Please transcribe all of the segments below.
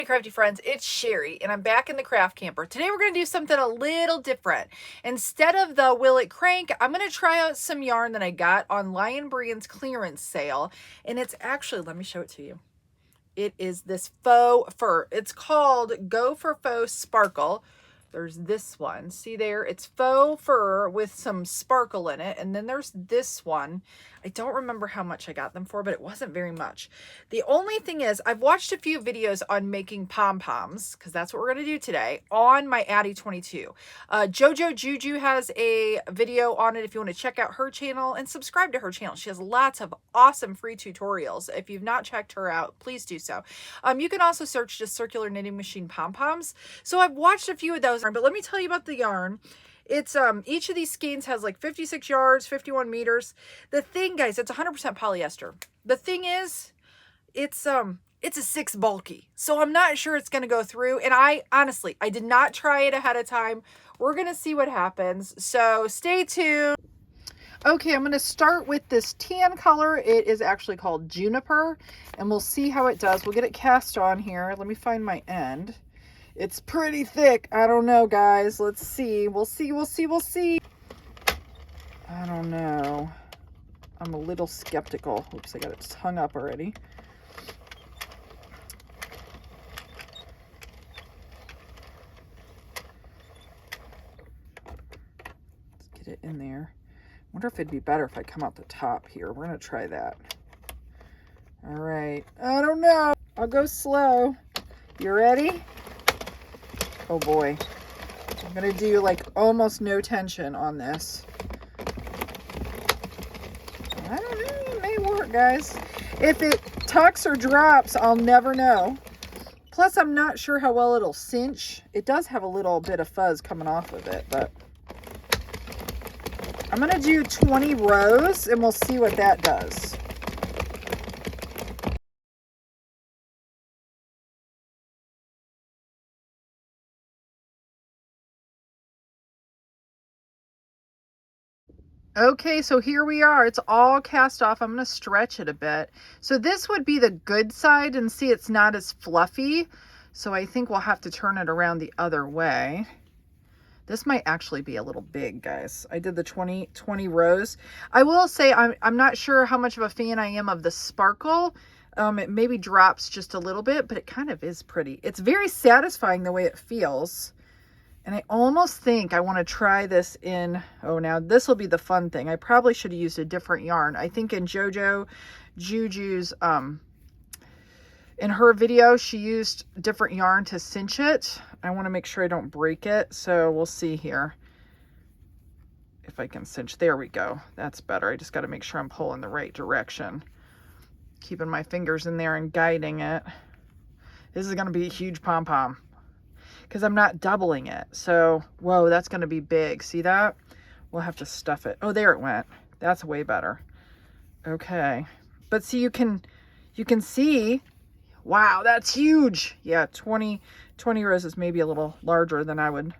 Hey crafty friends, it's Cheri and I'm back in the craft camper. Today we're going to do something a little different. Instead of the Will It Crank, I'm going to try out some yarn that I got on Lion Brand's clearance sale. And it's actually, let me show it to you. It is this faux fur. It's called Go for Faux Sparkle. There's this one. See there? It's faux fur with some sparkle in it. And then there's this one. I don't remember how much I got them for, but it wasn't very much. The only thing is, I've watched a few videos on making pom-poms, because that's what we're going to do today, on my Addi 22. Jojo Juju has a video on it if you want to check out her channel and subscribe to her channel. She has lots of awesome free tutorials. If you've not checked her out, please do so. You can also search just circular knitting machine pom-poms. So I've watched a few of those, but let me tell you about the yarn. It's each of these skeins has like 56 yards, 51 meters. The thing, guys, it's 100% polyester. The thing is, it's a 6 bulky, so I'm not sure it's going to go through. And I honestly did not try it ahead of time. We're going to see what happens, so stay tuned. Okay, I'm going to start with this tan color. It is actually called Juniper, and we'll see how it does. We'll get it cast on here. Let me find my end. It's pretty thick. I don't know, guys. Let's see. We'll see. I don't know. I'm a little skeptical. Oops, I got it hung up already. Let's get it in there. Wonder if it'd be better if I come out the top here. We're going to try that. All right. I don't know. I'll go slow. You ready? Oh boy. I'm going to do like almost no tension on this. I don't know. It may work, guys. If it tucks or drops, I'll never know. Plus, I'm not sure how well it'll cinch. It does have a little bit of fuzz coming off of it, but I'm going to do 20 rows and we'll see what that does. Okay, so here we are. It's all cast off. I'm going to stretch it a bit. So this would be the good side, and see, it's not as fluffy. So I think we'll have to turn it around the other way. This might actually be a little big, guys. I did the 20 rows. I will say I'm not sure how much of a fan I am of the sparkle. It maybe drops just a little bit, but it kind of is pretty. It's very satisfying the way it feels. And I almost think I want to try this in, oh, now this will be the fun thing. I probably should have used a different yarn. I think in Jojo Juju's, in her video, she used different yarn to cinch it. I want to make sure I don't break it. So we'll see here if I can cinch. There we go. That's better. I just got to make sure I'm pulling the right direction. Keeping my fingers in there and guiding it. This is going to be a huge pom-pom, because I'm not doubling it. So, whoa, that's going to be big. See that? We'll have to stuff it. Oh, there it went. That's way better. Okay. But see, you can see, wow, that's huge. Yeah, 20 rows is maybe a little larger than I would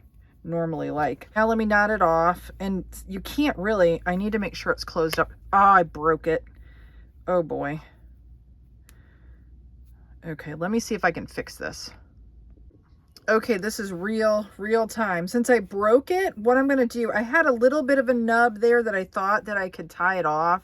normally like. Now let me knot it off. And you can't really, I need to make sure it's closed up. Oh, I broke it. Oh boy. Okay, let me see if I can fix this. Okay, this is real time. Since I broke it, what I'm going to do, I had a little bit of a nub there that I thought that I could tie it off,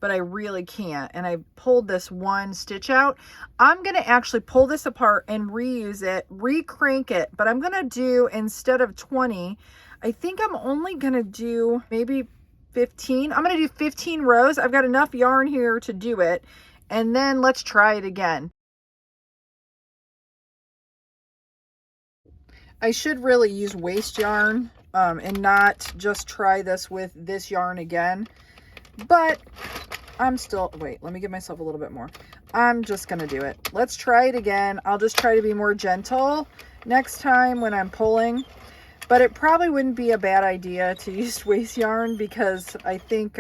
but I really can't. And I pulled this one stitch out. I'm going to actually pull this apart and reuse it, re-crank it, but I'm going to do, instead of 20, I think I'm only going to do maybe 15. I'm going to do 15 rows. I've got enough yarn here to do it. And then let's try it again. I should really use waste yarn and not just try this with this yarn again, but I'm still, wait, let me give myself a little bit more. I'm just going to do it. Let's try it again. I'll just try to be more gentle next time when I'm pulling, but it probably wouldn't be a bad idea to use waste yarn, because I think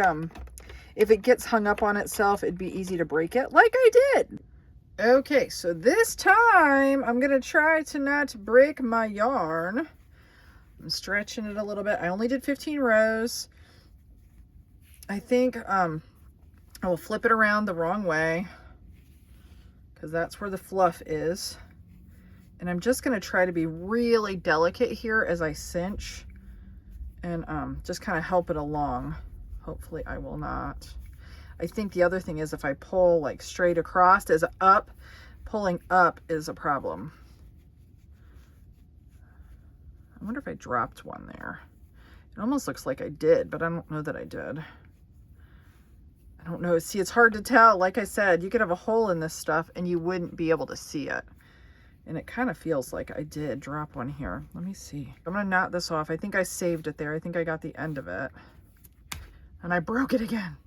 if it gets hung up on itself, it'd be easy to break it like I did. Okay, so this time I'm going to try to not break my yarn. I'm stretching it a little bit. I only did 15 rows. I think I will flip it around the wrong way, because that's where the fluff is. And I'm just going to try to be really delicate here as I cinch and just kind of help it along. Hopefully I will not. I think the other thing is if I pull like straight across as up, pulling up is a problem. I wonder if I dropped one there. It almost looks like I did, but I don't know that I did. I don't know. See, it's hard to tell. Like I said, you could have a hole in this stuff and you wouldn't be able to see it. And it kind of feels like I did drop one here. Let me see. I'm going to knot this off. I think I saved it there. I think I got the end of it. And I broke it again.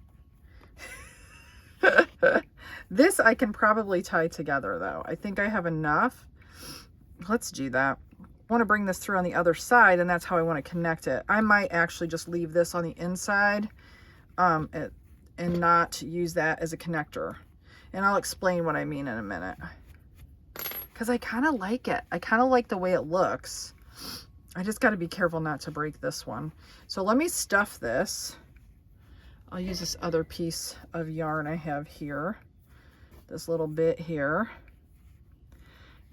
This I can probably tie together though. I think I have enough. Let's do that. I want to bring this through on the other side, and that's how I want to connect it. I might actually just leave this on the inside and not use that as a connector. And I'll explain what I mean in a minute. Because I kind of like it. I kind of like the way it looks. I just got to be careful not to break this one. So let me stuff this. I'll use this other piece of yarn I have here. This little bit here.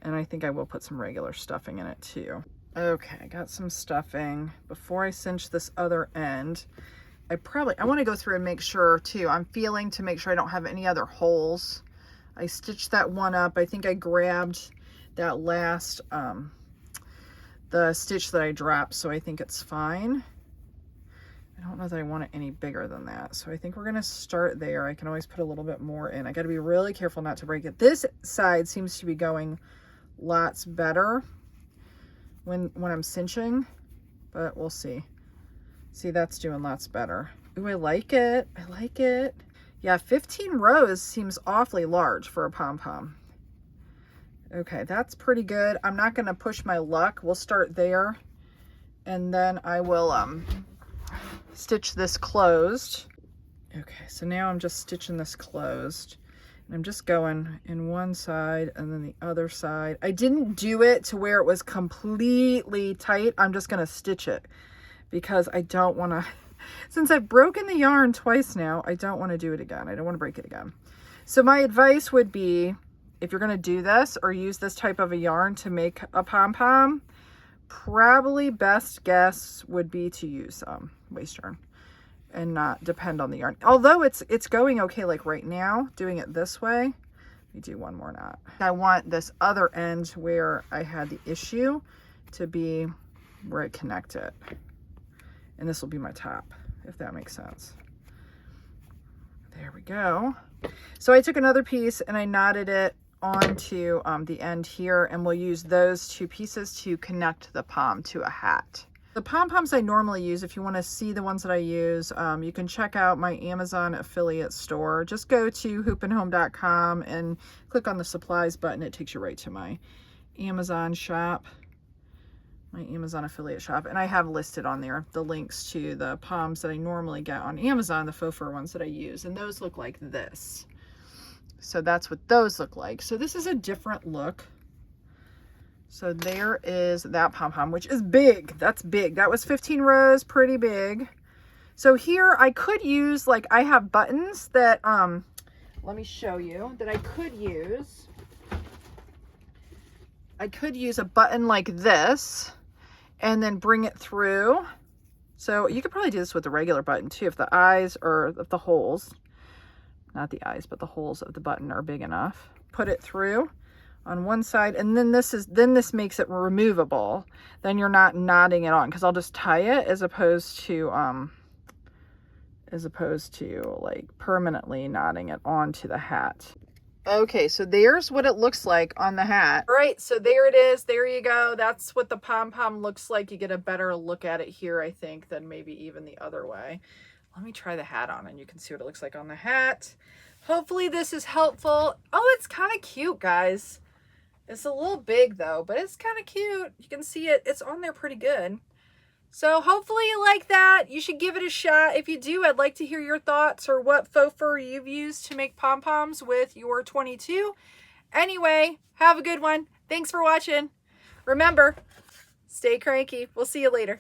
And I think I will put some regular stuffing in it too. Okay, I got some stuffing. Before I cinch this other end, I want to go through and make sure too. I'm feeling to make sure I don't have any other holes. I stitched that one up. I think I grabbed that last, the stitch that I dropped, so I think it's fine. I don't know that I want it any bigger than that. So I think we're gonna start there. I can always put a little bit more in. I gotta be really careful not to break it. This side seems to be going lots better when I'm cinching, but we'll see. See, that's doing lots better. Ooh, I like it. I like it. Yeah, 15 rows seems awfully large for a pom-pom. Okay, that's pretty good. I'm not gonna push my luck. We'll start there, and then I will stitch this closed. Okay, so now I'm just stitching this closed. And I'm just going in one side and then the other side. I didn't do it to where it was completely tight. I'm just gonna stitch it because I don't wanna, since I've broken the yarn twice now, I don't wanna do it again. I don't wanna break it again. So my advice would be, if you're gonna do this or use this type of a yarn to make a pom-pom, probably best guess would be to use waste yarn and not depend on the yarn. Although it's going okay, like right now, doing it this way. Let me do one more knot. I want this other end where I had the issue to be where it connected. And this will be my top, if that makes sense. There we go. So I took another piece and I knotted it onto the end here, and we'll use those two pieces to connect the pom to a hat. The pom-poms I normally use, if you want to see the ones that I use, you can check out my Amazon affiliate store. Just go to hoopandhome.com and click on the supplies button. It takes you right to my Amazon shop, my Amazon affiliate shop. And I have listed on there the links to the poms that I normally get on Amazon, the faux fur ones that I use. And those look like this. So that's what those look like. So this is a different look. So there is that pom-pom, which is big. That's big. That was 15 rows, pretty big. So here I could use, like, I have buttons that, let me show you, that I could use. I could use a button like this and then bring it through. So you could probably do this with a regular button too, if the eyes or if the holes, not the eyes, but the holes of the button are big enough. Put it through on one side, and then this makes it removable. Then you're not knotting it on, because I'll just tie it as opposed to like permanently knotting it onto the hat. Okay, so there's what it looks like on the hat. All right, so there it is. There you go. That's what the pom-pom looks like. You get a better look at it here, I think, than maybe even the other way. Let me try the hat on and you can see what it looks like on the hat. Hopefully this is helpful. Oh, it's kind of cute, guys. It's a little big though, but it's kind of cute. You can see it. It's on there pretty good. So hopefully you like that. You should give it a shot. If you do, I'd like to hear your thoughts or what faux fur you've used to make pom-poms with your 22. Anyway, have a good one. Thanks for watching. Remember, stay cranky. We'll see you later.